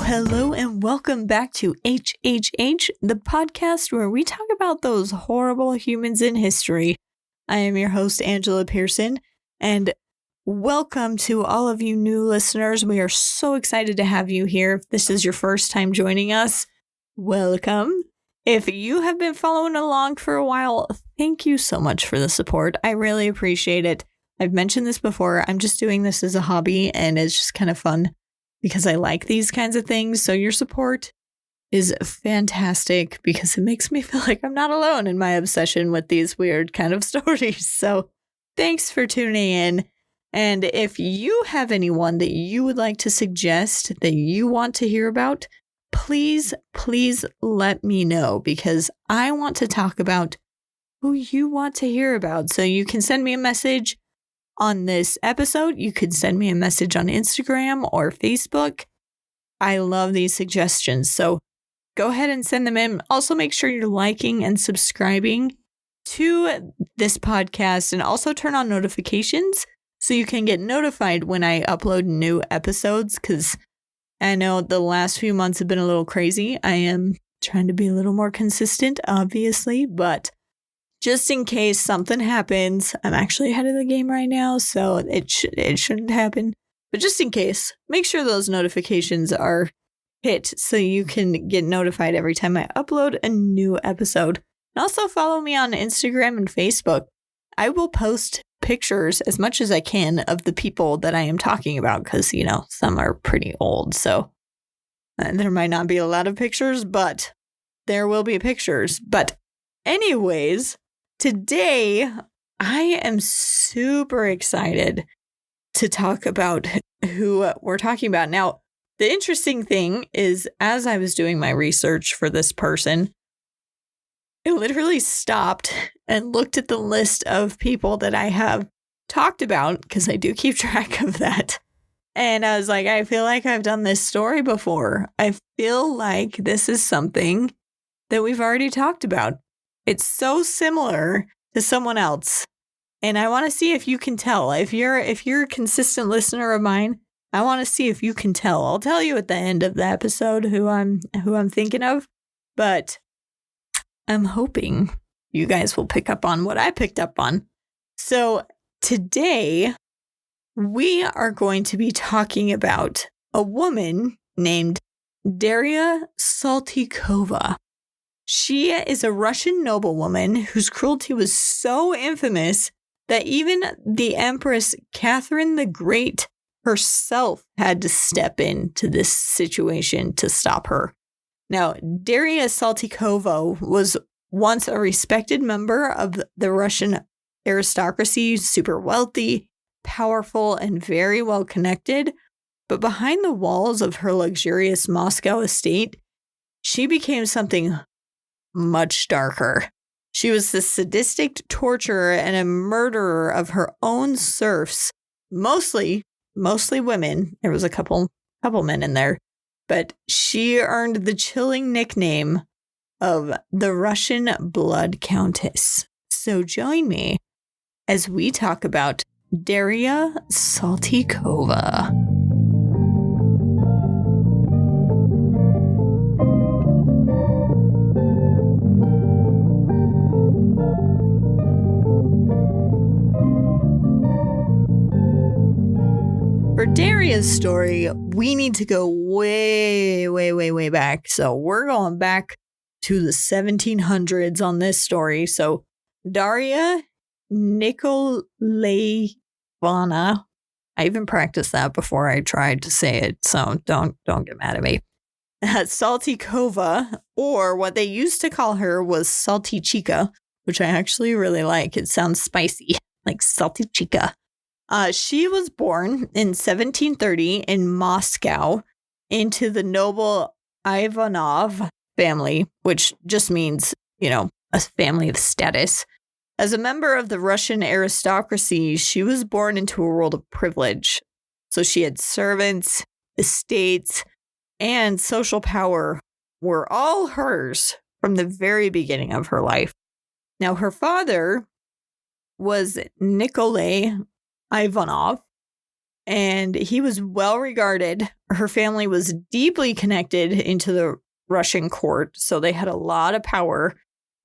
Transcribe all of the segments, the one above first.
Hello, and welcome back to HHH, the podcast where we talk about those horrible humans in history. I am your host, Angela Pearson, and welcome to all of you new listeners. We are so excited to have you here. If this is your first time joining us, welcome. If you have been following along for a while, thank you so much for the support. I really appreciate it. I've mentioned this before. I'm just doing this as a hobby, and it's just kind of fun because I like these kinds of things. So your support is fantastic because it makes me feel like I'm not alone in my obsession with these weird kind of stories. So thanks for tuning in. And if you have anyone that you would like to suggest that you want to hear about, please let me know, because I want to talk about who you want to hear about. So you can send me a message on this episode. You could send me a message on Instagram or Facebook. I love these suggestions. So go ahead and send them in. Also, make sure you're liking and subscribing to this podcast, and also turn on notifications so you can get notified when I upload new episodes, because I know the last few months have been a little crazy. I am trying to be a little more consistent, obviously, but just in case something happens, I'm actually ahead of the game right now, so it shouldn't happen. But just in case, make sure those notifications are hit so you can get notified every time I upload a new episode. And also follow me on Instagram and Facebook. I will post pictures as much as I can of the people that I am talking about, because, some are pretty old. So there might not be a lot of pictures, but there will be pictures. But anyways, today, I am super excited to talk about who we're talking about. Now, the interesting thing is, as I was doing my research for this person, I literally stopped and looked at the list of people that I have talked about, because I do keep track of that. And I was like, I feel like I've done this story before. I feel like this is something that we've already talked about. It's so similar to someone else. And I want to see if you can tell. If you're a consistent listener of mine, I want to see if you can tell. I'll tell you at the end of the episode who I'm thinking of, but I'm hoping you guys will pick up on what I picked up on. So today we are going to be talking about a woman named Darya Saltykova. She is a Russian noblewoman whose cruelty was so infamous that even the Empress Catherine the Great herself had to step into this situation to stop her. Now, Darya Saltykova was once a respected member of the Russian aristocracy, super wealthy, powerful, and very well connected. But behind the walls of her luxurious Moscow estate, she became something much darker. She was the sadistic torturer and a murderer of her own serfs, mostly women. There was a couple men in there, but she earned the chilling nickname of the Russian Blood Countess. So join me as we talk about Darya Saltykova. For Darya's story, we need to go way back. So we're going back to the 1700s on this story. So Darya Nikolaevna, I even practiced that before I tried to say it, so don't get mad at me. Saltykova, or what they used to call her, was Saltychika, which I actually really like. It sounds spicy, like Saltychika. She was born in 1730 in Moscow into the noble Ivanov family, which just means, a family of status. As a member of the Russian aristocracy, she was born into a world of privilege. So she had servants, estates, and social power were all hers from the very beginning of her life. Now, her father was Nikolai Ivanov, and he was well regarded. Her family was deeply connected into the Russian court, so they had a lot of power.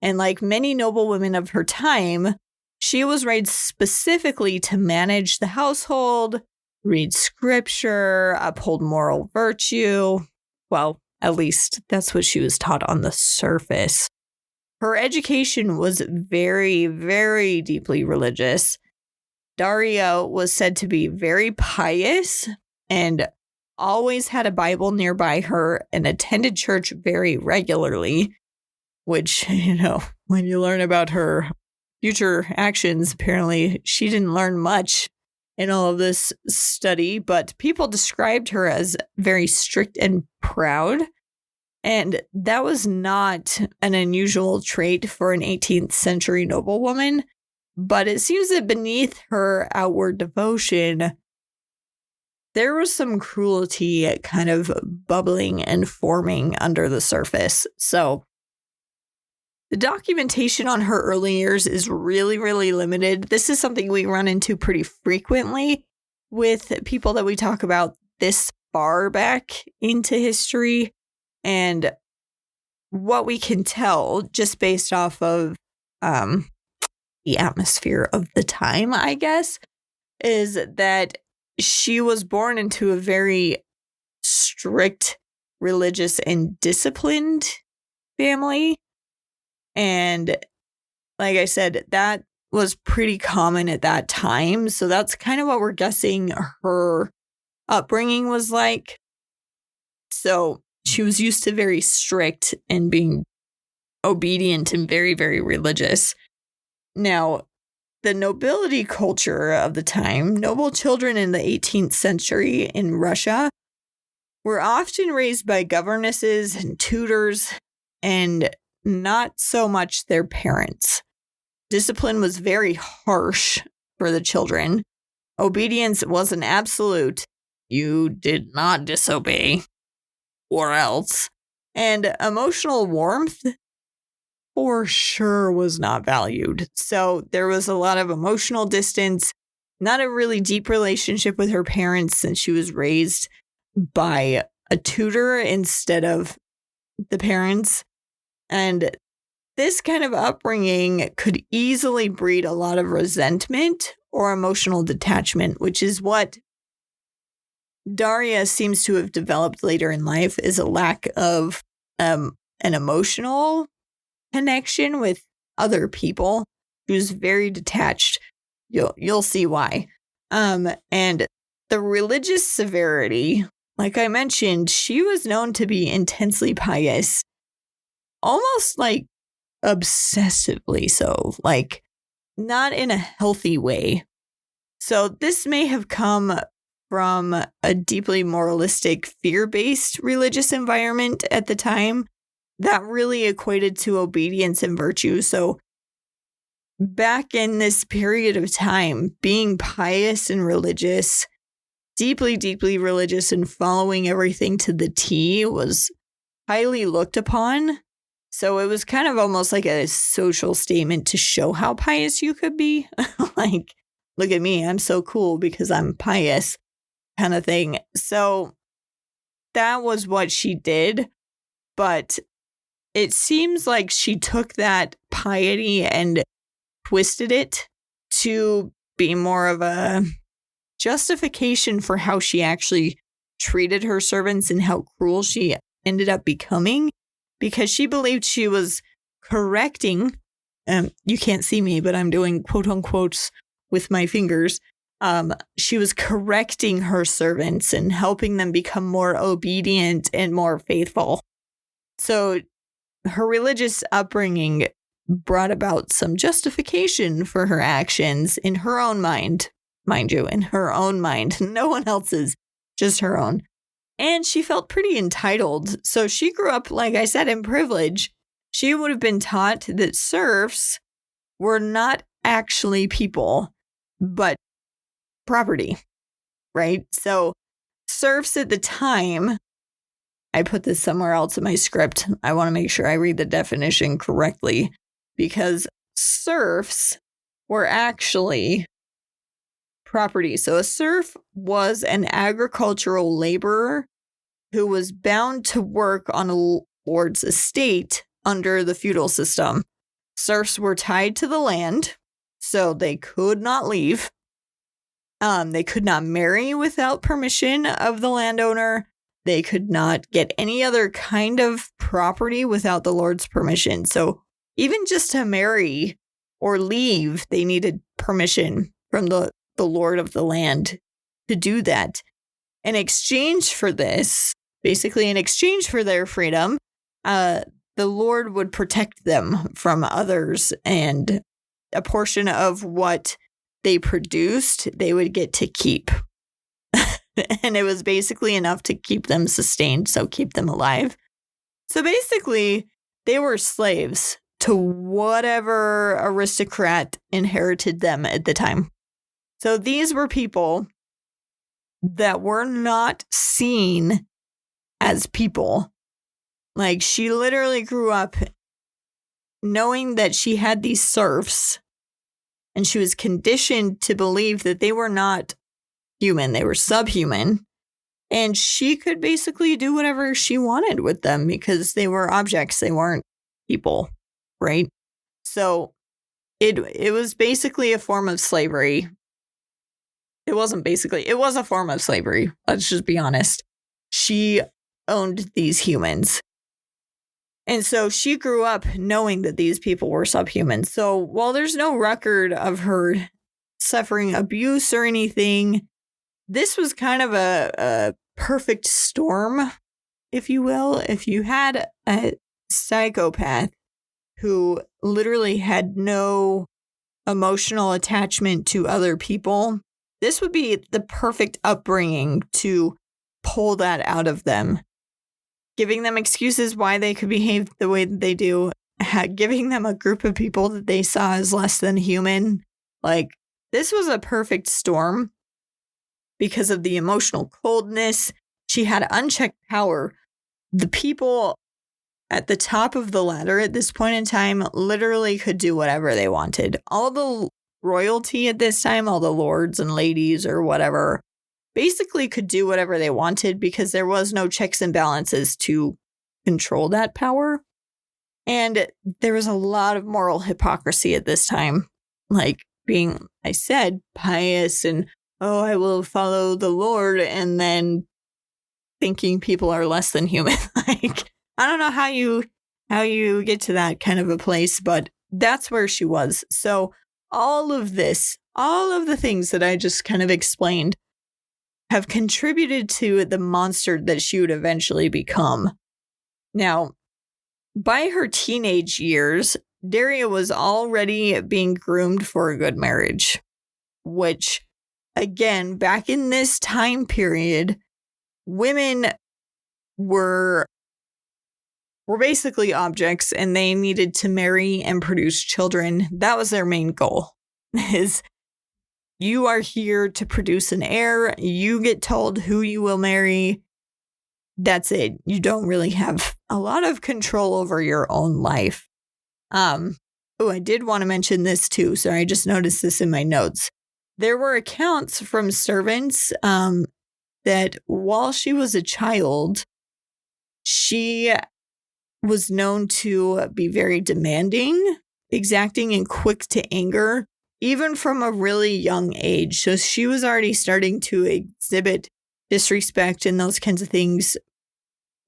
And like many noblewomen of her time, she was raised specifically to manage the household, read scripture, uphold moral virtue. Well, at least that's what she was taught on the surface. Her education was very, very deeply religious. Darya was said to be very pious and always had a Bible nearby her and attended church very regularly, which, when you learn about her future actions, apparently she didn't learn much in all of this study, but people described her as very strict and proud. And that was not an unusual trait for an 18th century noblewoman. But it seems that beneath her outward devotion, there was some cruelty kind of bubbling and forming under the surface. So the documentation on her early years is really, really limited. This is something we run into pretty frequently with people that we talk about this far back into history. And what we can tell just based off of the atmosphere of the time, I guess, is that she was born into a very strict, religious, and disciplined family. And like I said, that was pretty common at that time. So that's kind of what we're guessing her upbringing was like. So she was used to very strict and being obedient and very, very religious. Now, the nobility culture of the time, noble children in the 18th century in Russia were often raised by governesses and tutors and not so much their parents. Discipline was very harsh for the children. Obedience was an absolute. You did not disobey, or else. And emotional warmth for sure was not valued. So there was a lot of emotional distance, not a really deep relationship with her parents since she was raised by a tutor instead of the parents. And this kind of upbringing could easily breed a lot of resentment or emotional detachment, which is what Darya seems to have developed later in life, is a lack of an emotional connection with other people. She was very detached. You'll see why. And the religious severity, like I mentioned, she was known to be intensely pious, almost like obsessively so, like not in a healthy way. So this may have come from a deeply moralistic, fear-based religious environment at the time that really equated to obedience and virtue. So back in this period of time, being pious and religious, deeply, deeply religious and following everything to the T was highly looked upon. So it was kind of almost like a social statement to show how pious you could be. Like, look at me, I'm so cool because I'm pious kind of thing. So that was what she did. But it seems like she took that piety and twisted it to be more of a justification for how she actually treated her servants and how cruel she ended up becoming, because she believed she was correcting, you can't see me, but I'm doing quote unquotes with my fingers. She was correcting her servants and helping them become more obedient and more faithful. So her religious upbringing brought about some justification for her actions in her own mind, mind you, in her own mind, no one else's, just her own. And she felt pretty entitled. So she grew up, like I said, in privilege. She would have been taught that serfs were not actually people, but property. right? So serfs at the time, I put this somewhere else in my script. I want to make sure I read the definition correctly because serfs were actually property. So a serf was an agricultural laborer who was bound to work on a lord's estate under the feudal system. Serfs were tied to the land, so they could not leave. They could not marry without permission of the landowner. They could not get any other kind of property without the lord's permission. So even just to marry or leave, they needed permission from the lord of the land to do that. In exchange for this, basically in exchange for their freedom, the lord would protect them from others, and a portion of what they produced, they would get to keep. And it was basically enough to keep them sustained, so keep them alive. So basically, they were slaves to whatever aristocrat inherited them at the time. So these were people that were not seen as people. Like, she literally grew up knowing that she had these serfs, and she was conditioned to believe that they were not human, they were subhuman, and she could basically do whatever she wanted with them because they were objects, they weren't people, right? So it was basically a form of slavery. It was a form of slavery. Let's just be honest. She owned these humans. And so she grew up knowing that these people were subhuman. So while there's no record of her suffering abuse or anything, this was kind of a perfect storm, if you will. If you had a psychopath who literally had no emotional attachment to other people, this would be the perfect upbringing to pull that out of them. Giving them excuses why they could behave the way that they do, giving them a group of people that they saw as less than human. Like, this was a perfect storm because of the emotional coldness. She had unchecked power. The people at the top of the ladder at this point in time literally could do whatever they wanted. All the royalty at this time, all the lords and ladies or whatever, basically could do whatever they wanted because there was no checks and balances to control that power. And there was a lot of moral hypocrisy at this time, like being, I said, pious and, oh, I will follow the Lord, and then thinking people are less than human. Like, I don't know how you get to that kind of a place, but that's where she was. So all of the things that I just kind of explained have contributed to the monster that she would eventually become. Now, by her teenage years, Darya was already being groomed for a good marriage, which, again, back in this time period, women were basically objects, and they needed to marry and produce children. That was their main goal, is you are here to produce an heir. You get told who you will marry. That's it. You don't really have a lot of control over your own life. I did want to mention this too. Sorry, I just noticed this in my notes. There were accounts from servants that while she was a child, she was known to be very demanding, exacting, and quick to anger, even from a really young age. So she was already starting to exhibit disrespect and those kinds of things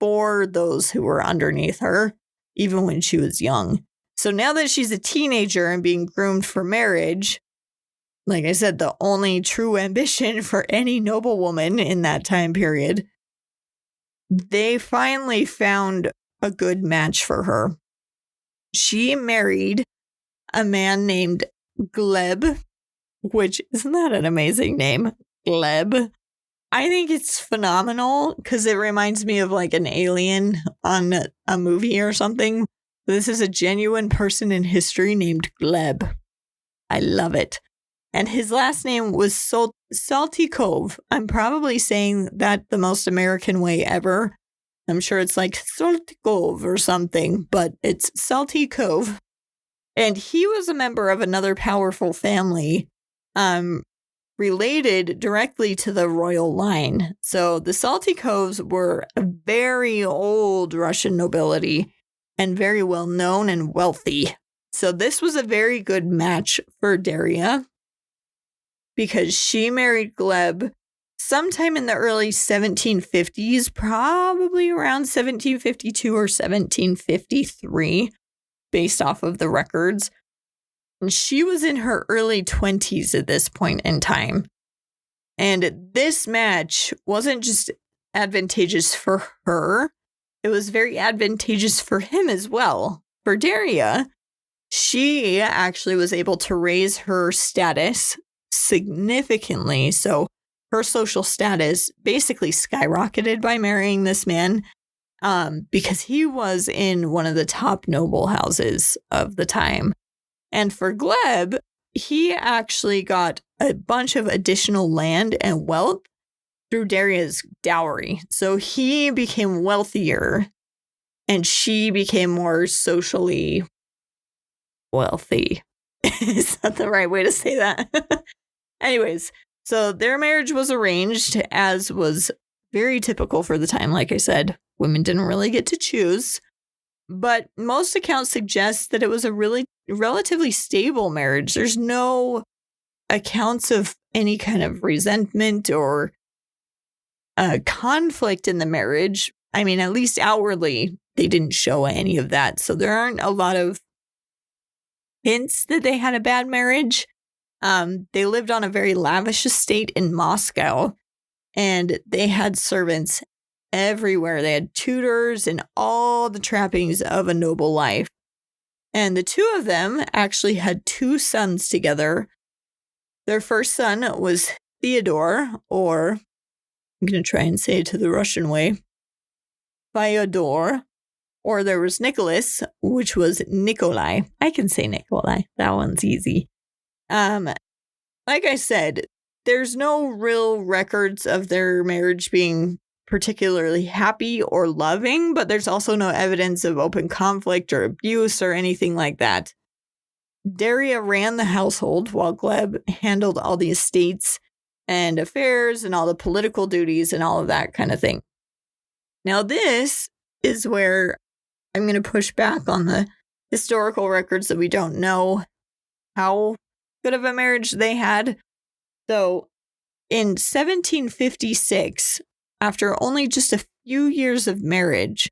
for those who were underneath her, even when she was young. So now that she's a teenager and being groomed for marriage, like I said, the only true ambition for any noblewoman in that time period, they finally found a good match for her. She married a man named Gleb, which, isn't that an amazing name? Gleb. I think it's phenomenal because it reminds me of like an alien on a movie or something. This is a genuine person in history named Gleb. I love it. And his last name was Saltykov. I'm probably saying that the most American way ever. I'm sure it's like Saltykov or something, but it's Saltykov. And he was a member of another powerful family related directly to the royal line. So the Saltykovs were a very old Russian nobility and very well known and wealthy. So this was a very good match for Darya because she married Gleb sometime in the early 1750s, probably around 1752 or 1753, based off of the records. And she was in her early 20s at this point in time. And this match wasn't just advantageous for her, it was very advantageous for him as well. For Darya, she actually was able to raise her status significantly. So her social status basically skyrocketed by marrying this man because he was in one of the top noble houses of the time. And for Gleb, he actually got a bunch of additional land and wealth through Darya's dowry. So he became wealthier and she became more socially wealthy. Is that the right way to say that? Anyways, so their marriage was arranged, as was very typical for the time. Like I said, women didn't really get to choose. But most accounts suggest that it was a really relatively stable marriage. There's no accounts of any kind of resentment or conflict in the marriage. I mean, at least outwardly, they didn't show any of that. So there aren't a lot of hints that they had a bad marriage. They lived on a very lavish estate in Moscow, and they had servants everywhere. They had tutors and all the trappings of a noble life. And the two of them actually had two sons together. Their first son was Theodore, or I'm going to try and say it to the Russian way, Fyodor, or there was Nicholas, which was Nikolai. I can say Nikolai. That one's easy. Like I said, there's no real records of their marriage being particularly happy or loving, but there's also no evidence of open conflict or abuse or anything like that. Darya ran the household while Gleb handled all the estates and affairs and all the political duties and all of that kind of thing. Now, this is where I'm going to push back on the historical records that we don't know how good of a marriage they had. So, in 1756, after only just a few years of marriage,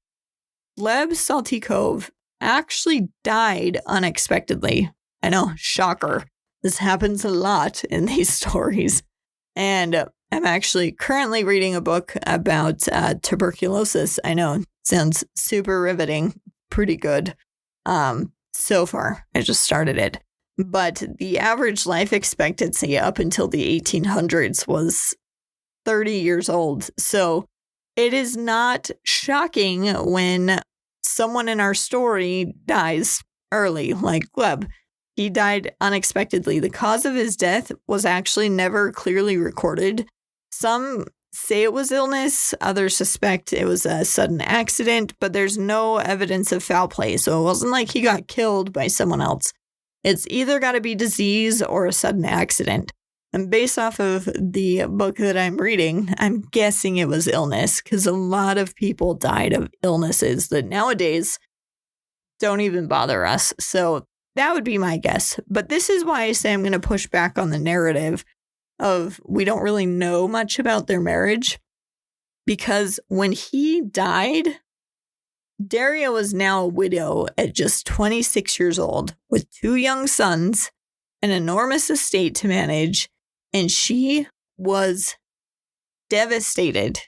Gleb Saltykov actually died unexpectedly. I know, shocker. This happens a lot in these stories. And I'm actually currently reading a book about tuberculosis. I know, sounds super riveting. Pretty good. So far, I just started it. But the average life expectancy up until the 1800s was 30 years old. So it is not shocking when someone in our story dies early, like Gleb. He died unexpectedly. The cause of his death was actually never clearly recorded. Some say it was illness, others suspect it was a sudden accident, but there's no evidence of foul play. So it wasn't like he got killed by someone else. It's either got to be disease or a sudden accident. And based off of the book that I'm reading, I'm guessing it was illness because a lot of people died of illnesses that nowadays don't even bother us. So that would be my guess. But this is why I say I'm going to push back on the narrative of we don't really know much about their marriage. Because when he died, Darya was now a widow at just 26 years old with two young sons, an enormous estate to manage, and she was devastated.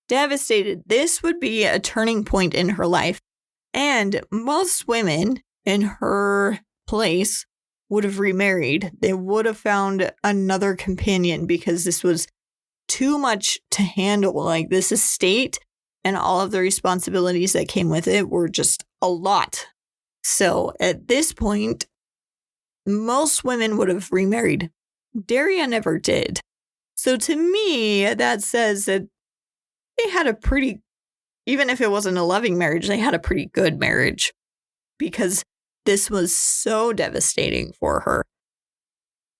Devastated. This would be a turning point in her life. And most women in her place would have remarried. They would have found another companion because this was too much to handle. Like this estate and all of the responsibilities that came with it were just a lot. So at this point, most women would have remarried. Darya never did. So to me, that says that they had a pretty, even if it wasn't a loving marriage, they had a pretty good marriage because this was so devastating for her.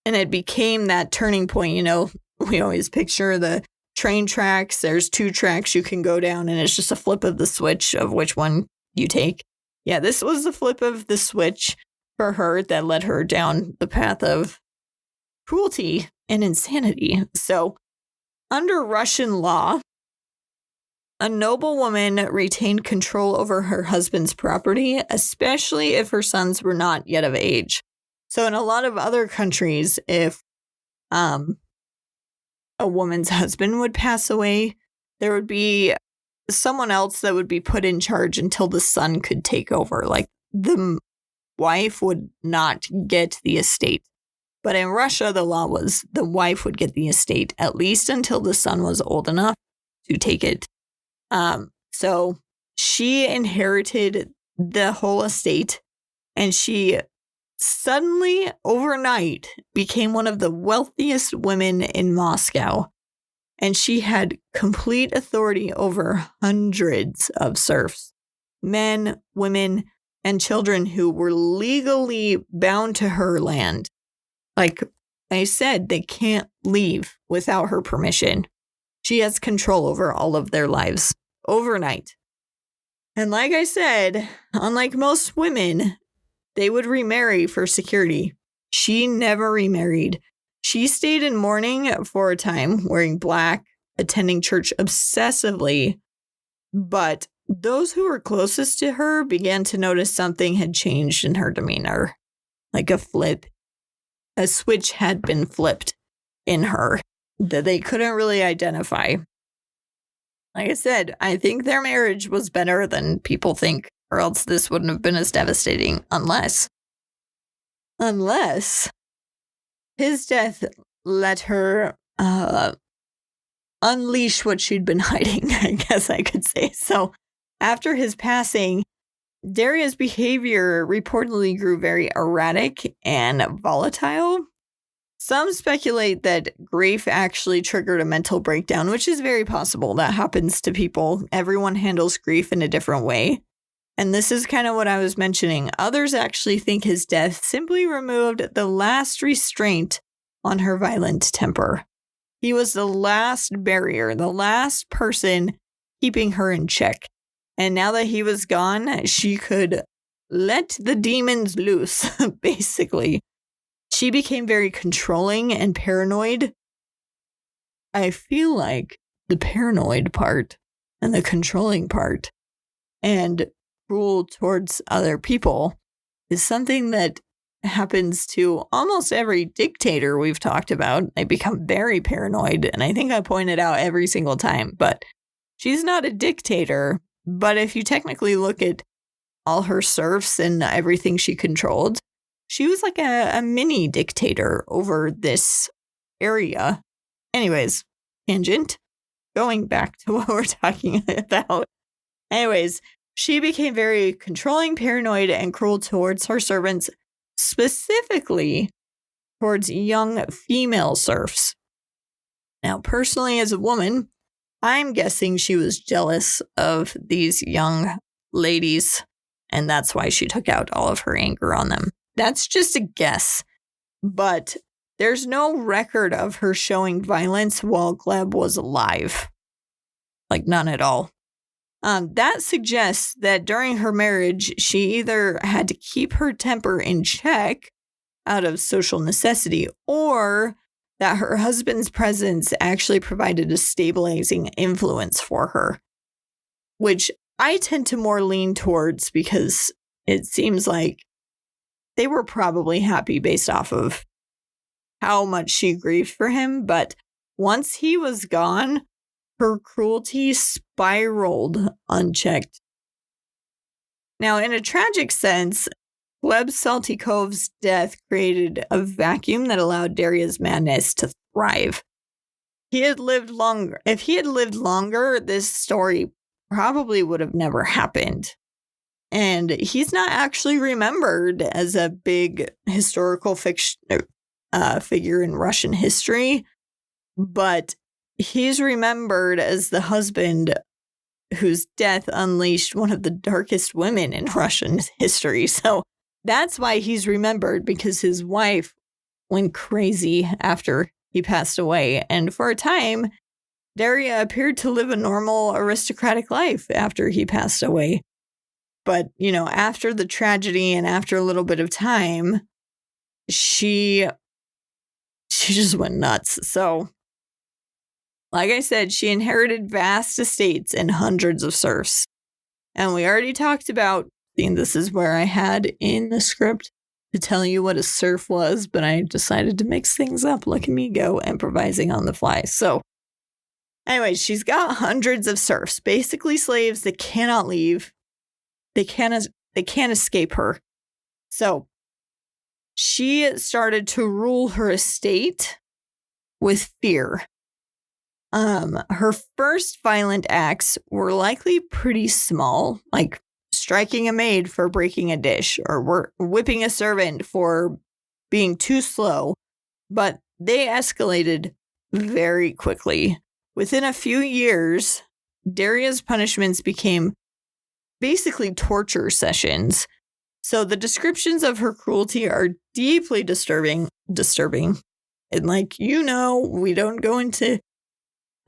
And it became that turning point. You know, we always picture the train tracks. There's 2 tracks you can go down, and it's just a flip of the switch of which one you take. Yeah, this was the flip of the switch for her that led her down the path of cruelty and insanity. So, under Russian law, a noblewoman retained control over her husband's property, especially if her sons were not yet of age. So in a lot of other countries, if a woman's husband would pass away, there would be someone else that would be put in charge until the son could take over. Like the wife would not get the estate. But in Russia, the law was the wife would get the estate at least until the son was old enough to take it. So she inherited the whole estate, and she suddenly, overnight, became one of the wealthiest women in Moscow. And she had complete authority over hundreds of serfs, men, women, and children who were legally bound to her land. Like I said, they can't leave without her permission. She has control over all of their lives overnight. And like I said, unlike most women, they would remarry for security. She never remarried. She stayed in mourning for a time, wearing black, attending church obsessively. But those who were closest to her began to notice something had changed in her demeanor. Like a switch had been flipped in her that they couldn't really identify. Like I said, I think their marriage was better than people think, or else this wouldn't have been as devastating unless his death let her unleash what she'd been hiding, I guess I could say. So after his passing, Darya's behavior reportedly grew very erratic and volatile. Some speculate that grief actually triggered a mental breakdown, which is very possible. That happens to people. Everyone handles grief in a different way. And this is kind of what I was mentioning. Others actually think his death simply removed the last restraint on her violent temper. He was the last barrier, the last person keeping her in check. And now that he was gone, she could let the demons loose, basically. She became very controlling and paranoid. I feel like the paranoid part and the controlling part and cruel towards other people is something that happens to almost every dictator we've talked about. They become very paranoid, and I think I point it out every single time. But she's not a dictator, but if you technically look at all her serfs and everything she controlled, she was like a mini dictator over this area. Anyways, tangent. Going back to what we're talking about. Anyways, she became very controlling, paranoid, and cruel towards her servants, specifically towards young female serfs. Now, personally, as a woman, I'm guessing she was jealous of these young ladies, and that's why she took out all of her anger on them. That's just a guess, but there's no record of her showing violence while Gleb was alive. Like, none at all. That suggests that during her marriage, she either had to keep her temper in check out of social necessity, or that her husband's presence actually provided a stabilizing influence for her, which I tend to more lean towards because it seems like they were probably happy based off of how much she grieved for him. But once he was gone, her cruelty spiraled unchecked. Now, in a tragic sense, Darya Saltykova's death created a vacuum that allowed Darya's madness to thrive. If he had lived longer, this story probably would have never happened. And he's not actually remembered as a big historical figure in Russian history, but he's remembered as the husband whose death unleashed one of the darkest women in Russian history. So that's why he's remembered, because his wife went crazy after he passed away. And for a time, Darya appeared to live a normal aristocratic life after he passed away. But, after the tragedy and after a little bit of time, she just went nuts. So, like I said, she inherited vast estates and hundreds of serfs. And we already talked about, this is where I had in the script to tell you what a serf was, but I decided to mix things up. Look at me go, improvising on the fly. So, anyway, she's got hundreds of serfs, basically slaves that cannot leave. They can't escape her. So she started to rule her estate with fear. Her first violent acts were likely pretty small, like striking a maid for breaking a dish or whipping a servant for being too slow, but they escalated very quickly. Within a few years, Darya's punishments became basically torture sessions. So the descriptions of her cruelty are deeply disturbing. And we don't go into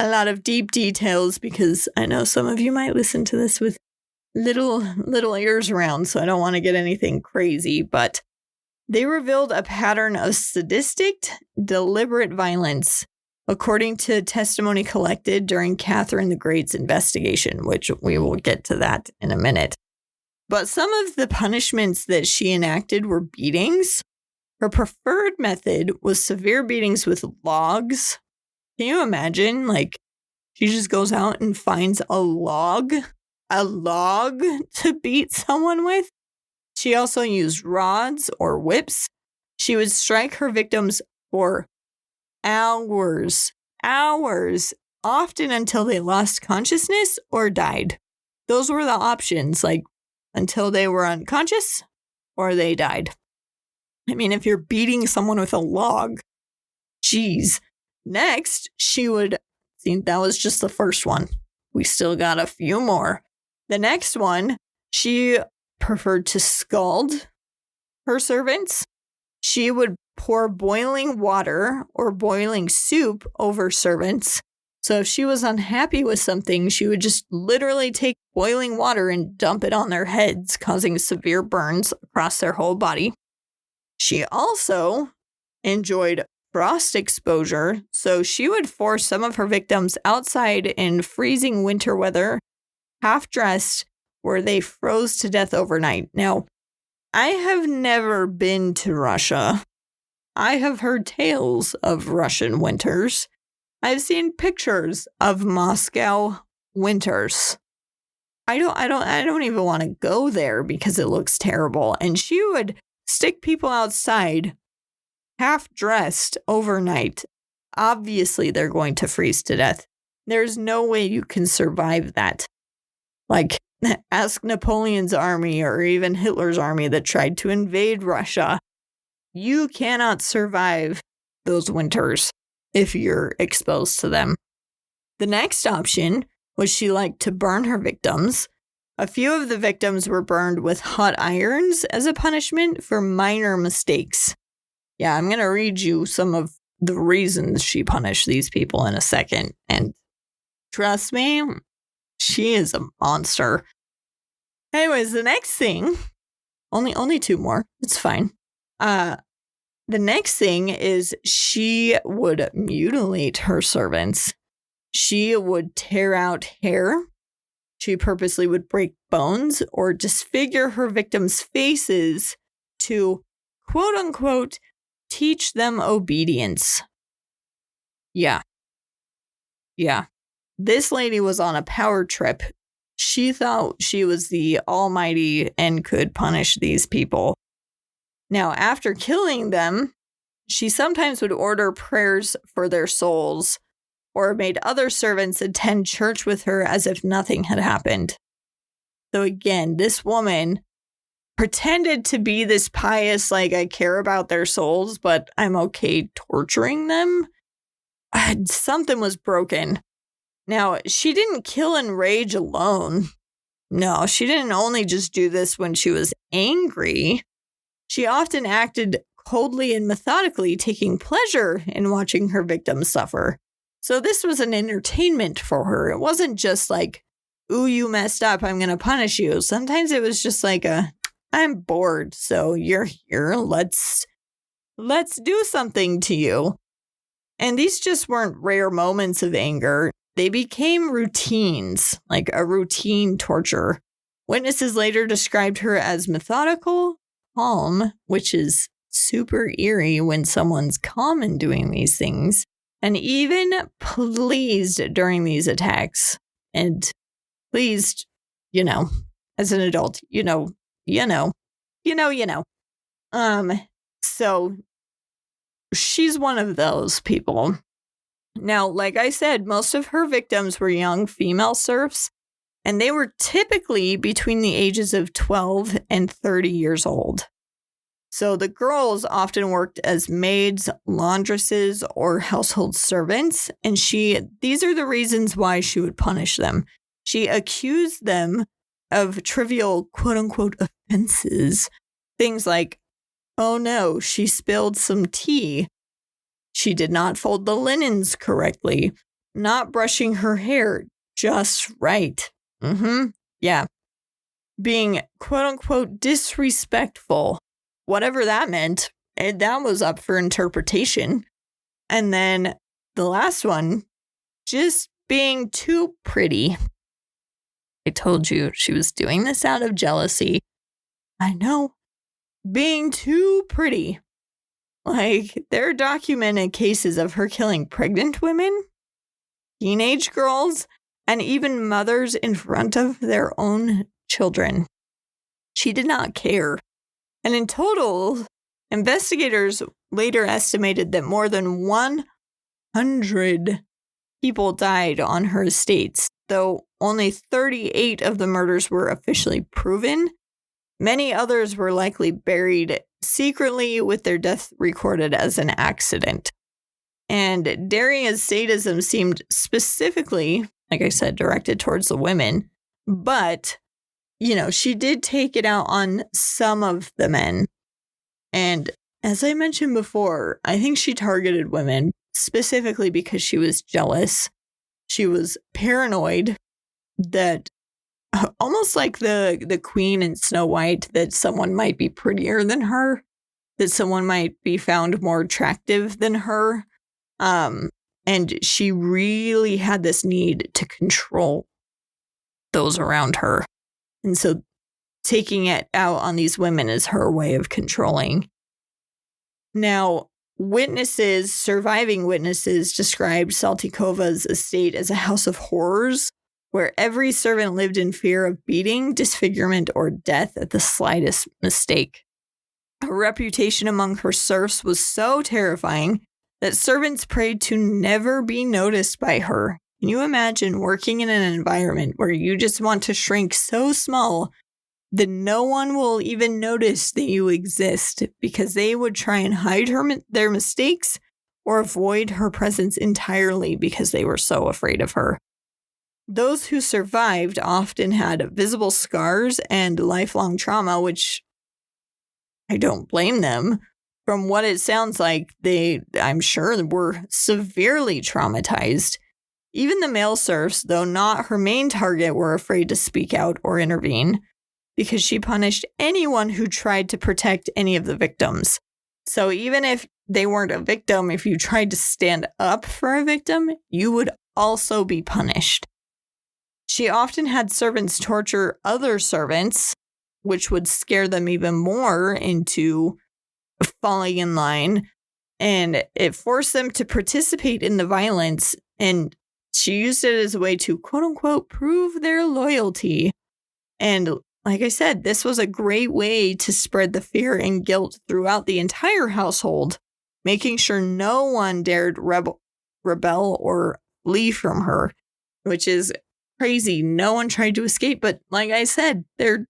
a lot of deep details because I know some of you might listen to this with little ears around, so I don't want to get anything crazy, but they revealed a pattern of sadistic, deliberate violence, according to testimony collected during Catherine the Great's investigation, which we will get to that in a minute. But some of the punishments that she enacted were beatings. Her preferred method was severe beatings with logs. Can you imagine? She just goes out and finds a log to beat someone with. She also used rods or whips. She would strike her victims for hours, often until they lost consciousness or died. Those were the options, until they were unconscious or they died. I mean, if you're beating someone with a log, geez. Next, she would, that was just the first one. We still got a few more. The next one, she preferred to scald her servants. She would pour boiling water or boiling soup over servants. So if she was unhappy with something, she would just literally take boiling water and dump it on their heads, causing severe burns across their whole body. She also enjoyed frost exposure, so she would force some of her victims outside in freezing winter weather, half-dressed, where they froze to death overnight. Now, I have never been to Russia. I have heard tales of Russian winters. I've seen pictures of Moscow winters. I don't even want to go there because it looks terrible. And she would stick people outside half-dressed overnight. Obviously, they're going to freeze to death. There's no way you can survive that. Ask Napoleon's army or even Hitler's army that tried to invade Russia. You cannot survive those winters if you're exposed to them. The next option was she liked to burn her victims. A few of the victims were burned with hot irons as a punishment for minor mistakes. Yeah, I'm going to read you some of the reasons she punished these people in a second. And trust me, she is a monster. Anyways, the next thing, only two more. It's fine. The next thing is she would mutilate her servants. She would tear out hair. She purposely would break bones or disfigure her victims' faces to, quote unquote, teach them obedience. Yeah. This lady was on a power trip. She thought she was the almighty and could punish these people. Now, after killing them, she sometimes would order prayers for their souls or made other servants attend church with her as if nothing had happened. So again, this woman pretended to be this pious, like, I care about their souls, but I'm okay torturing them. Something was broken. Now, she didn't kill in rage alone. No, she didn't only just do this when she was angry. She often acted coldly and methodically, taking pleasure in watching her victims suffer. So this was an entertainment for her. It wasn't just like, ooh, you messed up, I'm going to punish you. Sometimes it was just like I'm bored, so you're here, let's do something to you. And these just weren't rare moments of anger. They became routines, like a routine torture. Witnesses later described her as methodical, calm, which is super eerie when someone's calm in doing these things, and even pleased during these attacks. And pleased, as an adult, So she's one of those people. Now, like I said, most of her victims were young female serfs, and they were typically between the ages of 12 and 30 years old. So the girls often worked as maids, laundresses, or household servants, and these are the reasons why she would punish them. She accused them of trivial quote-unquote offenses, things like, oh no, she spilled some tea. She did not fold the linens correctly. Not brushing her hair just right. Yeah. Being quote-unquote disrespectful. Whatever that meant, that was up for interpretation. And then the last one, just being too pretty. I told you she was doing this out of jealousy. I know. Being too pretty. Like, there are documented cases of her killing pregnant women, teenage girls, and even mothers in front of their own children. She did not care. And in total, investigators later estimated that more than 100 people died on her estates, though only 38 of the murders were officially proven. Many others were likely buried secretly with their death recorded as an accident. And Darya's sadism seemed specifically, like I said, directed towards the women. But, she did take it out on some of the men. And as I mentioned before, I think she targeted women specifically because she was jealous. She was paranoid that, almost like the queen in Snow White, that someone might be prettier than her, that someone might be found more attractive than her. And she really had this need to control those around her. And so taking it out on these women is her way of controlling. Now, surviving witnesses described Saltykova's estate as a house of horrors, where every servant lived in fear of beating, disfigurement, or death at the slightest mistake. Her reputation among her serfs was so terrifying that servants prayed to never be noticed by her. Can you imagine working in an environment where you just want to shrink so small that no one will even notice that you exist, because they would try and hide their mistakes or avoid her presence entirely because they were so afraid of her? Those who survived often had visible scars and lifelong trauma, which I don't blame them. From what it sounds like, I'm sure, were severely traumatized. Even the male serfs, though not her main target, were afraid to speak out or intervene because she punished anyone who tried to protect any of the victims. So even if they weren't a victim, if you tried to stand up for a victim, you would also be punished. She often had servants torture other servants, which would scare them even more into falling in line, and it forced them to participate in the violence, and she used it as a way to quote-unquote prove their loyalty. And like I said, this was a great way to spread the fear and guilt throughout the entire household, making sure no one dared rebel or flee from her, which is crazy. No one tried to escape. But like I said, they're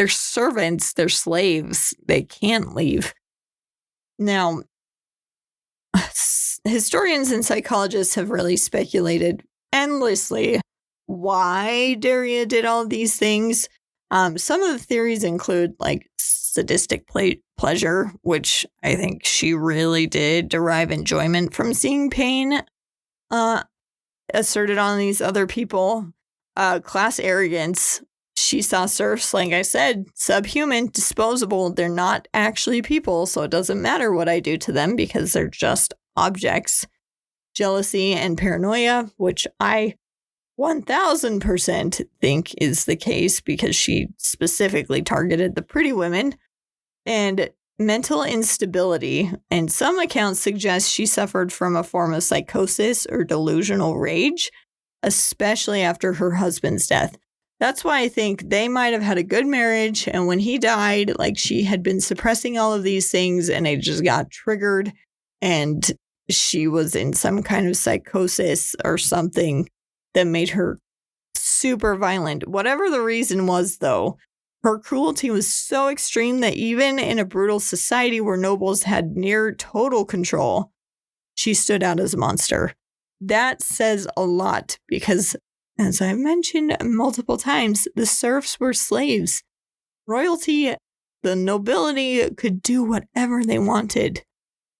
servants, they're slaves. They can't leave. Now, historians and psychologists have really speculated endlessly why Darya did all of these things. Some of the theories include like sadistic pleasure, which I think she really did derive enjoyment from seeing pain asserted on these other people. Class arrogance. She saw serfs, like I said, subhuman, disposable. They're not actually people, so it doesn't matter what I do to them because they're just objects. Jealousy and paranoia, which I 1000% think is the case because she specifically targeted the pretty women. And mental instability. And some accounts suggest she suffered from a form of psychosis or delusional rage, especially after her husband's death. That's why I think they might have had a good marriage. And when he died, like she had been suppressing all of these things and it just got triggered. And she was in some kind of psychosis or something that made her super violent. Whatever the reason was, though, her cruelty was so extreme that even in a brutal society where nobles had near total control, she stood out as a monster. That says a lot because, as I've mentioned multiple times, the serfs were slaves. Royalty, the nobility, could do whatever they wanted.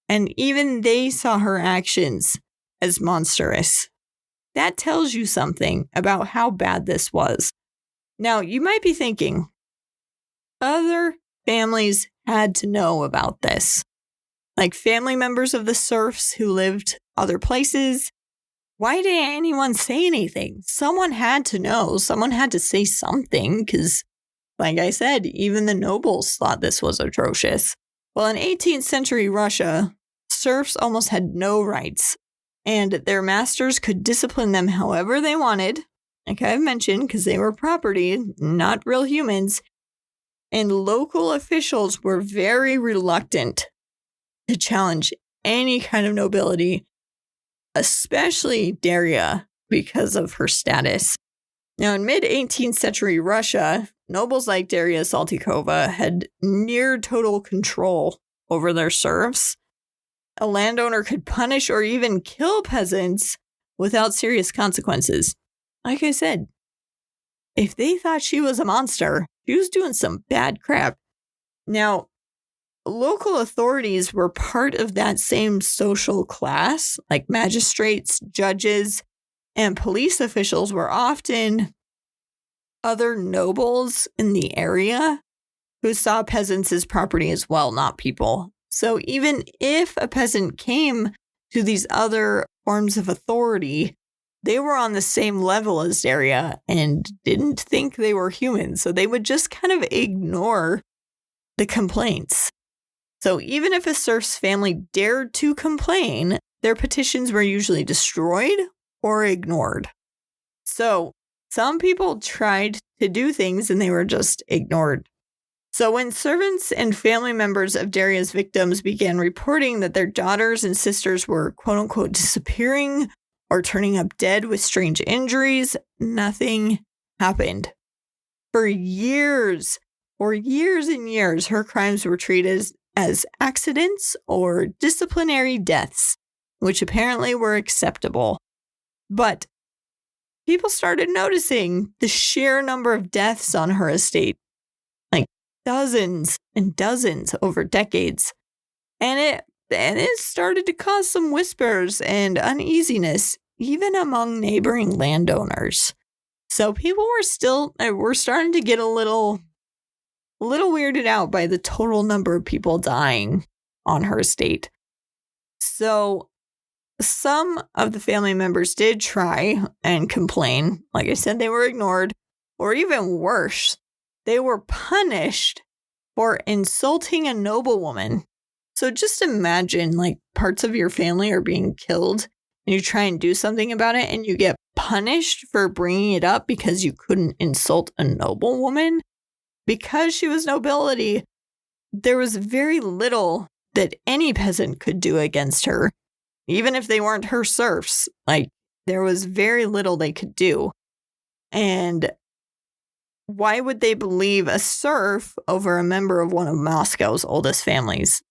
And even they saw her actions as monstrous. That tells you something about how bad this was. Now, you might be thinking, other families had to know about this. Like family members of the serfs who lived other places. Why didn't anyone say anything? Someone had to know. Someone had to say something because, like I said, even the nobles thought this was atrocious. Well, in 18th century Russia, serfs almost had no rights, and their masters could discipline them however they wanted, like I've mentioned, because they were property, not real humans. And local officials were very reluctant to challenge any kind of nobility, especially Darya, because of her status. Now, in mid-18th century Russia, nobles like Darya Saltykova had near total control over their serfs. A landowner could punish or even kill peasants without serious consequences. Like I said, if they thought she was a monster, she was doing some bad crap. Now, local authorities were part of that same social class, like magistrates, judges, and police officials were often other nobles in the area who saw peasants as property as well, not people. So even if a peasant came to these other forms of authority, they were on the same level as Darya and didn't think they were human. So they would just kind of ignore the complaints. So even if a serf's family dared to complain, their petitions were usually destroyed or ignored. So some people tried to do things and they were just ignored. So when servants and family members of Darya's victims began reporting that their daughters and sisters were quote unquote disappearing or turning up dead with strange injuries, nothing happened. For years and years, her crimes were treated as accidents or disciplinary deaths, which apparently were acceptable. But people started noticing the sheer number of deaths on her estate, like dozens and dozens over decades. And it started to cause some whispers and uneasiness, even among neighboring landowners. So people were starting to get a little weirded out by the total number of people dying on her estate. So some of the family members did try and complain. Like I said, they were ignored, or even worse, they were punished for insulting a noblewoman. So just imagine, like, parts of your family are being killed and you try and do something about it and you get punished for bringing it up because you couldn't insult a noblewoman. Because she was nobility, there was very little that any peasant could do against her, even if they weren't her serfs. Like, there was very little they could do. And why would they believe a serf over a member of one of Moscow's oldest families?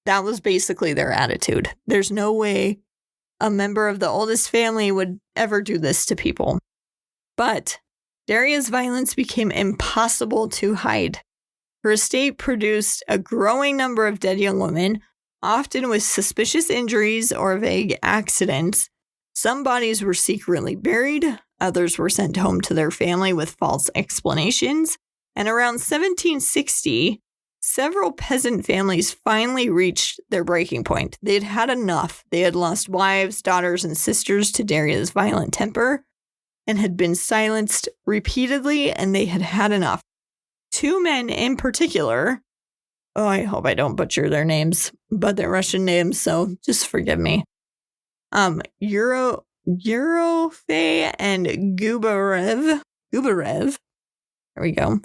That was basically their attitude. There's no way a member of the oldest family would ever do this to people. But Darya's violence became impossible to hide. Her estate produced a growing number of dead young women, often with suspicious injuries or vague accidents. Some bodies were secretly buried, others were sent home to their family with false explanations, and around 1760, several peasant families finally reached their breaking point. They'd had enough. They had lost wives, daughters, and sisters to Darya's violent temper and had been silenced repeatedly, and they had had enough. Two men in particular, I hope I don't butcher their names, but they're Russian names, so just forgive me. Eurofey and Gubarev. There we go.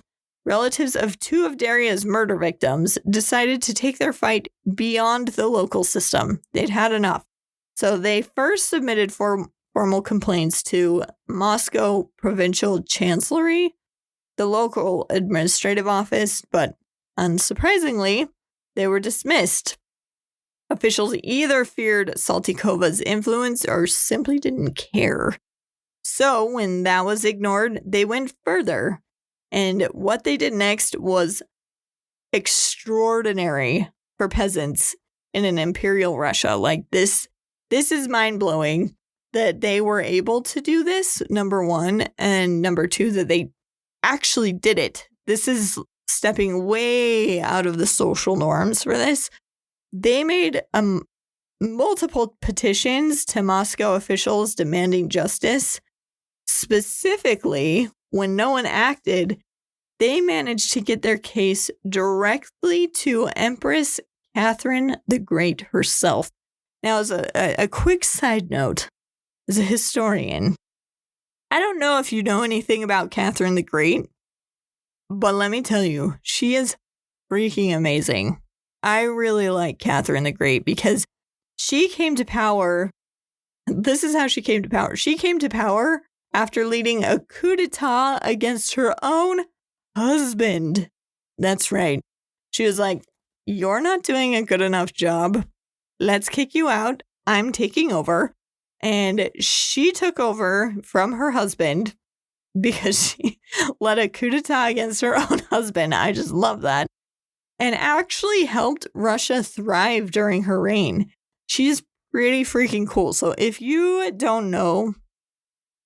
Relatives of two of Darya's murder victims decided to take their fight beyond the local system. They'd had enough. So they first submitted formal complaints to Moscow Provincial Chancellery, the local administrative office, but unsurprisingly, they were dismissed. Officials either feared Saltykova's influence or simply didn't care. So when that was ignored, they went further. And what they did next was extraordinary for peasants in an imperial Russia. Like this is mind-blowing that they were able to do this, number one. And number two, that they actually did it. This is stepping way out of the social norms for this. They made multiple petitions to Moscow officials demanding justice. Specifically, when no one acted, they managed to get their case directly to Empress Catherine the Great herself. Now, as a quick side note, as a historian, I don't know if you know anything about Catherine the Great, but let me tell you, she is freaking amazing. I really like Catherine the Great because she came to power. This is how she came to power. She came to power after leading a coup d'etat against her own husband. That's right. She was like, "You're not doing a good enough job. Let's kick you out. I'm taking over." And she took over from her husband because she led a coup d'etat against her own husband. I just love that. And actually helped Russia thrive during her reign. She's pretty freaking cool. So if you don't know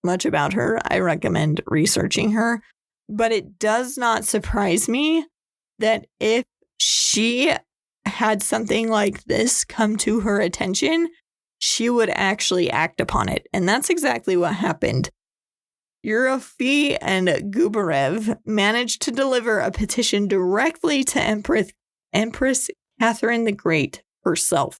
much about her, I recommend researching her. But it does not surprise me that if she had something like this come to her attention, she would actually act upon it. And that's exactly what happened. Eurofey and Gubarev managed to deliver a petition directly to Empress Catherine the Great herself.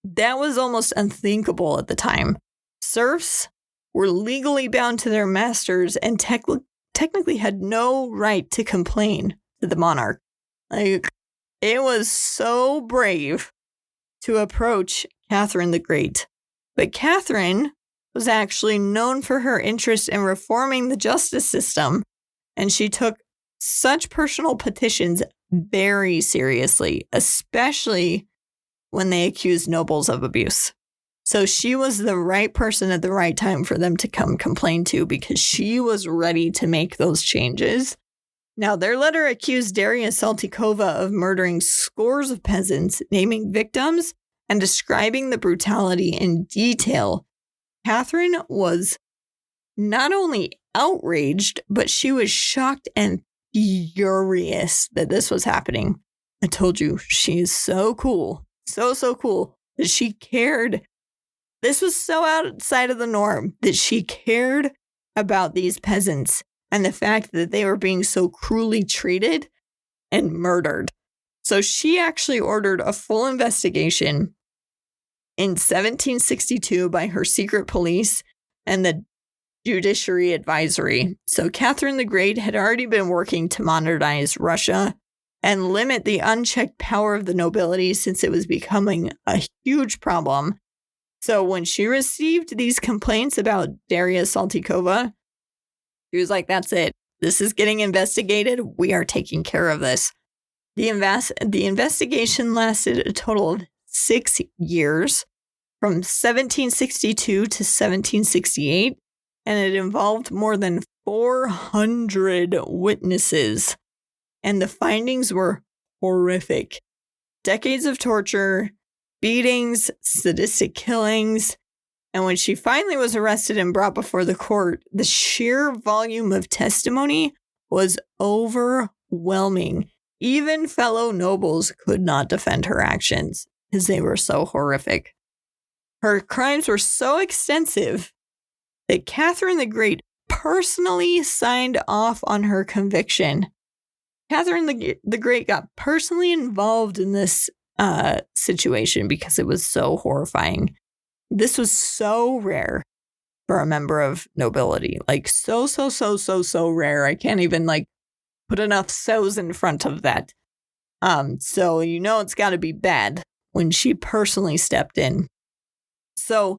That was almost unthinkable at the time. Serfs were legally bound to their masters and technically had no right to complain to the monarch. Like, it was so brave to approach Catherine the Great. But Catherine was actually known for her interest in reforming the justice system, and she took such personal petitions very seriously, especially when they accused nobles of abuse. So she was the right person at the right time for them to come complain to because she was ready to make those changes. Now, their letter accused Darya Saltykova of murdering scores of peasants, naming victims, and describing the brutality in detail. Catherine was not only outraged, but she was shocked and furious that this was happening. I told you, she is so cool. So cool that she cared. This was so outside of the norm that she cared about these peasants and the fact that they were being so cruelly treated and murdered. So she actually ordered a full investigation in 1762 by her secret police and the Judiciary Advisory. So Catherine the Great had already been working to modernize Russia and limit the unchecked power of the nobility since it was becoming a huge problem. So when she received these complaints about Darya Saltykova, She was like, that's it. This is getting investigated. We are taking care of this. The investigation lasted a total of 6 years, from 1762 to 1768, and it involved more than 400 witnesses. And the findings were horrific. Decades of torture, beatings, sadistic killings. And when she finally was arrested and brought before the court, the sheer volume of testimony was overwhelming. Even fellow nobles could not defend her actions because they were so horrific. Her crimes were so extensive that Catherine the Great personally signed off on her conviction. Catherine the Great got personally involved in this situation because it was so horrifying. This was so rare for a member of nobility. Like, so rare. I can't even, put enough so's in front of that. So it's got to be bad when she personally stepped in. So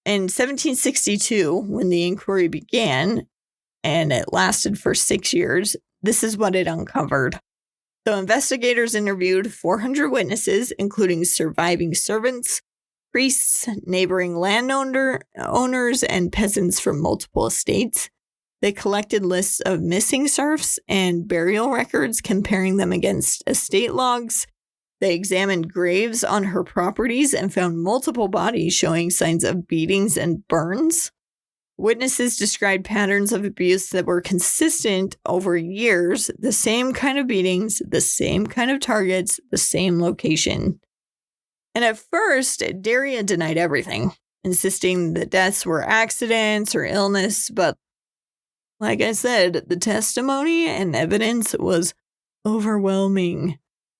in 1762, when the inquiry began, and it lasted for 6 years, this is what it uncovered. So investigators interviewed 400 witnesses, including surviving servants, priests, neighboring landowners, and peasants from multiple estates. They collected lists of missing serfs and burial records, comparing them against estate logs. They examined graves on her properties and found multiple bodies showing signs of beatings and burns. Witnesses described patterns of abuse that were consistent over years, the same kind of beatings, the same kind of targets, the same location. And at first, Darya denied everything, insisting the deaths were accidents or illness, but like I said, the testimony and evidence was overwhelming.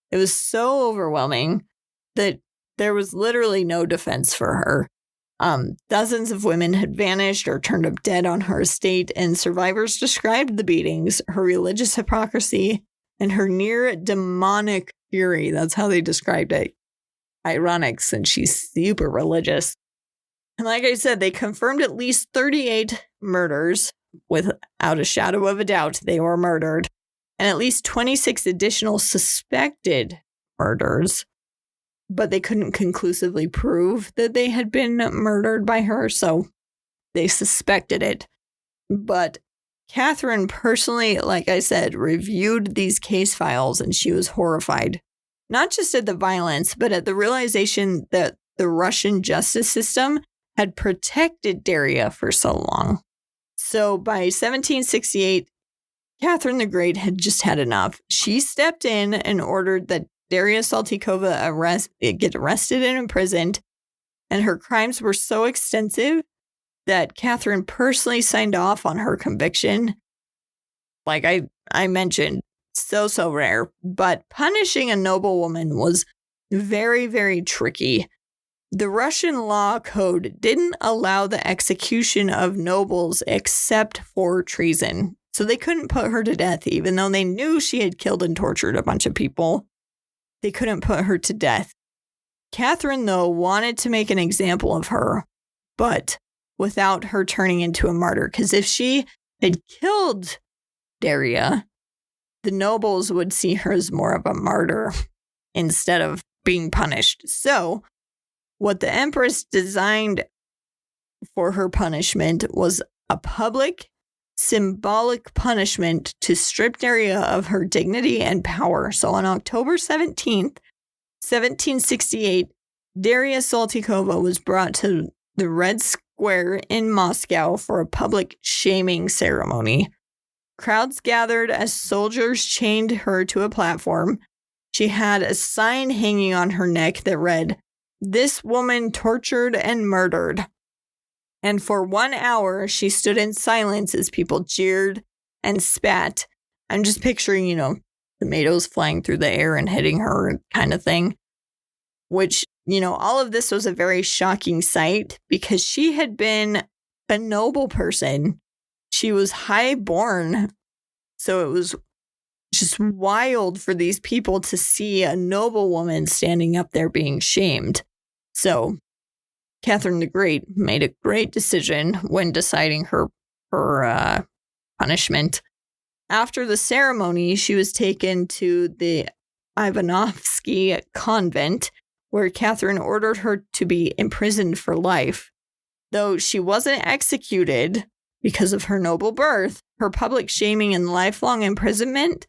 It was so overwhelming that there was literally no defense for her. Dozens of women had vanished or turned up dead on her estate, and survivors described the beatings, her religious hypocrisy, and her near demonic fury. That's how they described it. Ironic, since she's super religious. And like I said, they confirmed at least 38 murders. Without a shadow of a doubt, they were murdered. And at least 26 additional suspected murders. But they couldn't conclusively prove that they had been murdered by her, so they suspected it. But Catherine personally, like I said, reviewed these case files, and she was horrified. Not just at the violence, but at the realization that the Russian justice system had protected Darya for so long. So by 1768, Catherine the Great had just had enough. She stepped in and ordered that Darya Saltykova get arrested and imprisoned, and her crimes were so extensive that Catherine personally signed off on her conviction. Like I mentioned, so rare. But punishing a noblewoman was very, very tricky. The Russian law code didn't allow the execution of nobles except for treason. So they couldn't put her to death, even though they knew she had killed and tortured a bunch of people. They couldn't put her to death. Catherine, though, wanted to make an example of her, but without her turning into a martyr. Because if she had killed Darya, the nobles would see her as more of a martyr instead of being punished. So what the Empress designed for her punishment was a public, symbolic punishment to strip Darya of her dignity and power. So on October 17th, 1768, Darya Saltykova was brought to the Red Square in Moscow for a public shaming ceremony. Crowds gathered as soldiers chained her to a platform. She had a sign hanging on her neck that read, "This woman tortured and murdered." And for 1 hour, she stood in silence as people jeered and spat. I'm just picturing, tomatoes flying through the air and hitting her kind of thing. Which, all of this was a very shocking sight because she had been a noble person. She was high-born. So it was just wild for these people to see a noble woman standing up there being shamed. So Catherine the Great made a great decision when deciding her punishment. After the ceremony, she was taken to the Ivanovsky convent, where Catherine ordered her to be imprisoned for life. Though she wasn't executed because of her noble birth, her public shaming and lifelong imprisonment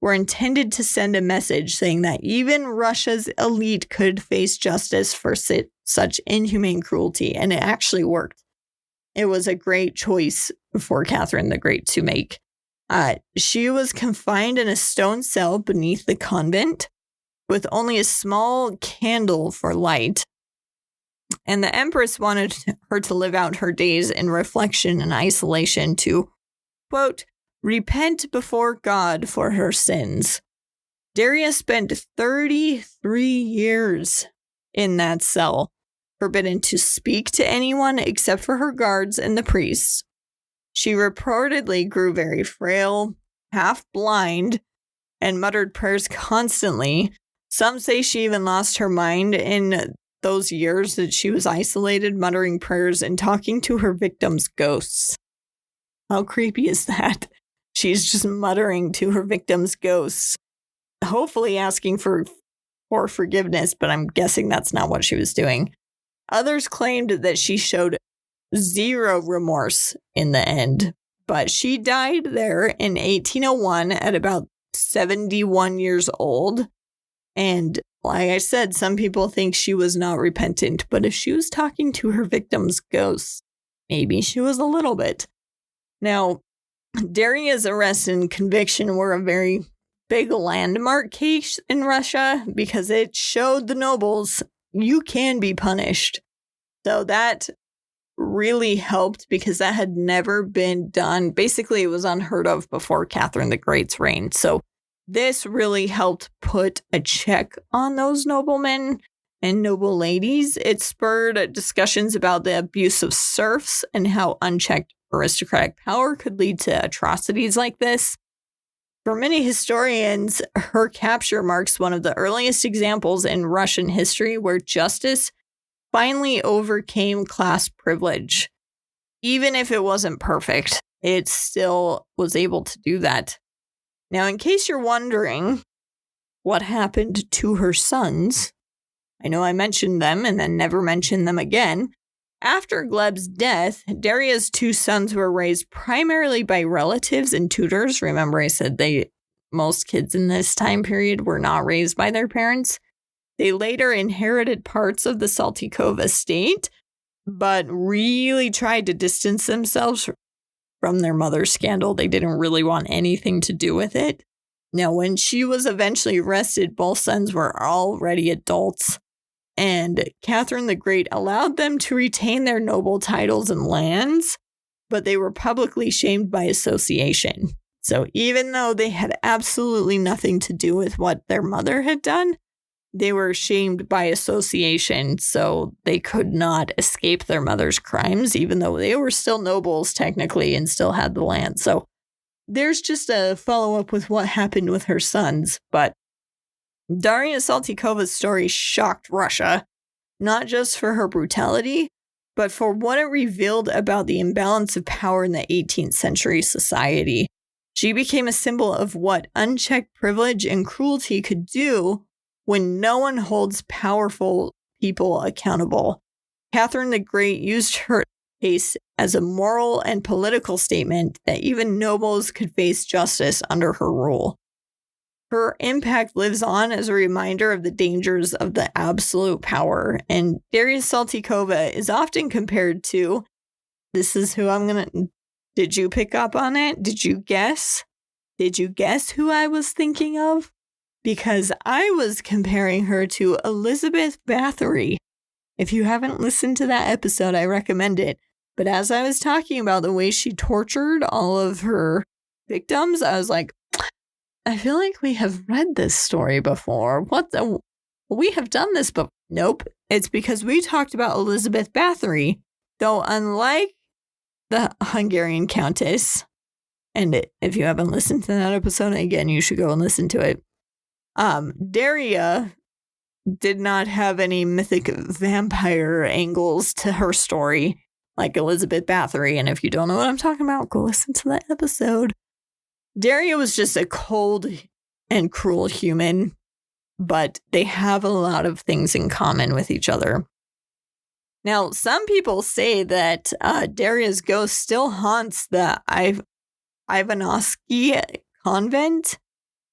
were intended to send a message saying that even Russia's elite could face justice for such inhumane cruelty, and it actually worked. It was a great choice for Catherine the Great to make. She was confined in a stone cell beneath the convent with only a small candle for light. And the Empress wanted her to live out her days in reflection and isolation to, quote, repent before God for her sins. Darya spent 33 years in that cell, forbidden to speak to anyone except for her guards and the priests. She reportedly grew very frail, half blind, and muttered prayers constantly. Some say she even lost her mind in those years that she was isolated, muttering prayers and talking to her victims' ghosts. How creepy is that? She's just muttering to her victims' ghosts, hopefully asking for forgiveness, but I'm guessing that's not what she was doing. Others claimed that she showed zero remorse in the end, but she died there in 1801 at about 71 years old. And like I said, some people think she was not repentant, but if she was talking to her victims' ghosts, maybe she was a little bit. Now, Darya's arrest and conviction were a very big landmark case in Russia because it showed the nobles you can be punished. So that really helped because that had never been done. Basically, it was unheard of before Catherine the Great's reign. So this really helped put a check on those noblemen and noble ladies. It spurred discussions about the abuse of serfs and how unchecked aristocratic power could lead to atrocities like this. For many historians, her capture marks one of the earliest examples in Russian history where justice finally overcame class privilege. Even if it wasn't perfect, it still was able to do that. Now, in case you're wondering what happened to her sons, I know I mentioned them and then never mentioned them again. After Gleb's death, Darya's two sons were raised primarily by relatives and tutors. Remember, I said most kids in this time period were not raised by their parents. They later inherited parts of the Saltykova estate, but really tried to distance themselves from their mother's scandal. They didn't really want anything to do with it. Now, when she was eventually arrested, both sons were already adults, and Catherine the Great allowed them to retain their noble titles and lands, but they were publicly shamed by association. So even though they had absolutely nothing to do with what their mother had done, they were shamed by association, so they could not escape their mother's crimes, even though they were still nobles technically and still had the land. So there's just a follow-up with what happened with her sons. But Darya Saltykova's story shocked Russia, not just for her brutality, but for what it revealed about the imbalance of power in the 18th century society. She became a symbol of what unchecked privilege and cruelty could do when no one holds powerful people accountable. Catherine the Great used her case as a moral and political statement that even nobles could face justice under her rule. Her impact lives on as a reminder of the dangers of the absolute power, and Darya Saltykova is often compared to, this is who did you pick up on it? Did you guess? Did you guess who I was thinking of? Because I was comparing her to Elizabeth Bathory. If you haven't listened to that episode, I recommend it. But as I was talking about the way she tortured all of her victims, I was like, I feel like we have read this story before. We have done this, but nope. It's because we talked about Elizabeth Bathory, though unlike the Hungarian Countess, and if you haven't listened to that episode, again, you should go and listen to it. Darya did not have any mythic vampire angles to her story. like Elizabeth Bathory. And if you don't know what I'm talking about, go listen to that episode. Darya was just a cold and cruel human, but they have a lot of things in common with each other. Now, some people say that Darya's ghost still haunts the Ivanovsky convent,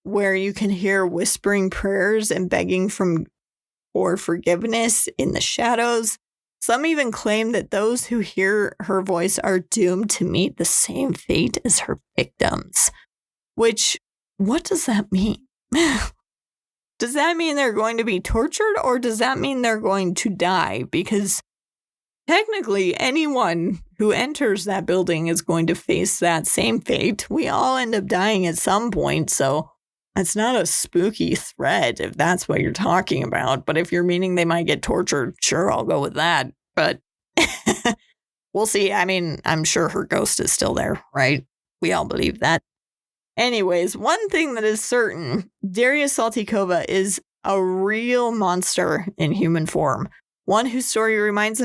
where you can hear whispering prayers and begging for forgiveness in the shadows. Some even claim that those who hear her voice are doomed to meet the same fate as her victims. Which, what does that mean? Does that mean they're going to be tortured, or does that mean they're going to die? Because technically, anyone who enters that building is going to face that same fate. We all end up dying at some point, so it's not a spooky threat if that's what you're talking about. But if you're meaning they might get tortured, sure, I'll go with that. But we'll see. I mean, I'm sure her ghost is still there, right? We all believe that. Anyways, one thing that is certain, Darya Saltykova is a real monster in human form. One whose story reminds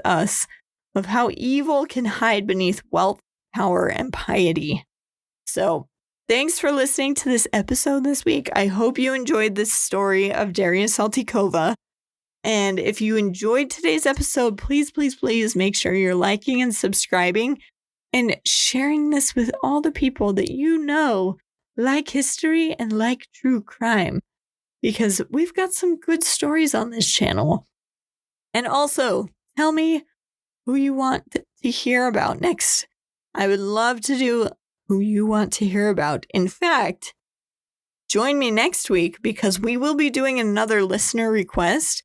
us of how evil can hide beneath wealth, power, and piety. So, thanks for listening to this episode this week. I hope you enjoyed this story of Darya Saltykova. And if you enjoyed today's episode, please, please, please make sure you're liking and subscribing and sharing this with all the people that you know like history and like true crime, because we've got some good stories on this channel. And also, tell me who you want to hear about next. I would love to do who you want to hear about. In fact, join me next week because we will be doing another listener request.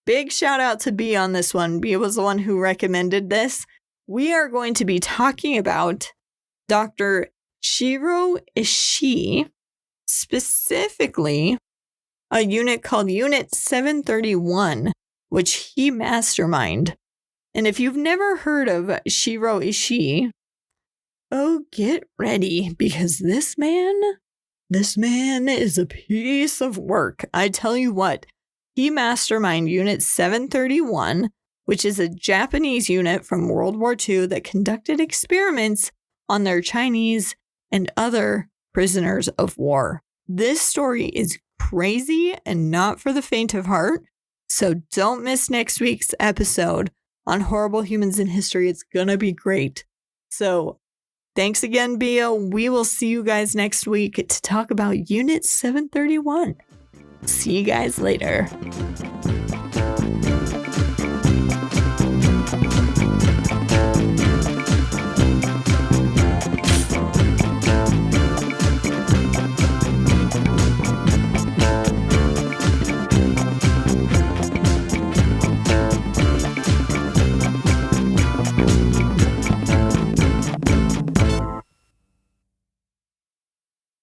Big shout out to B on this one. B was the one who recommended this. We are going to be talking about Dr. Shiro Ishii, specifically a unit called Unit 731, which he masterminded. And if you've never heard of Shiro Ishii, oh, get ready, because this man is a piece of work. I tell you what, he masterminded Unit 731, which is a Japanese unit from World War II that conducted experiments on their Chinese and other prisoners of war. This story is crazy and not for the faint of heart, so don't miss next week's episode on horrible humans in history. It's gonna be great. So thanks again, Bia. We will see you guys next week to talk about Unit 731. See you guys later.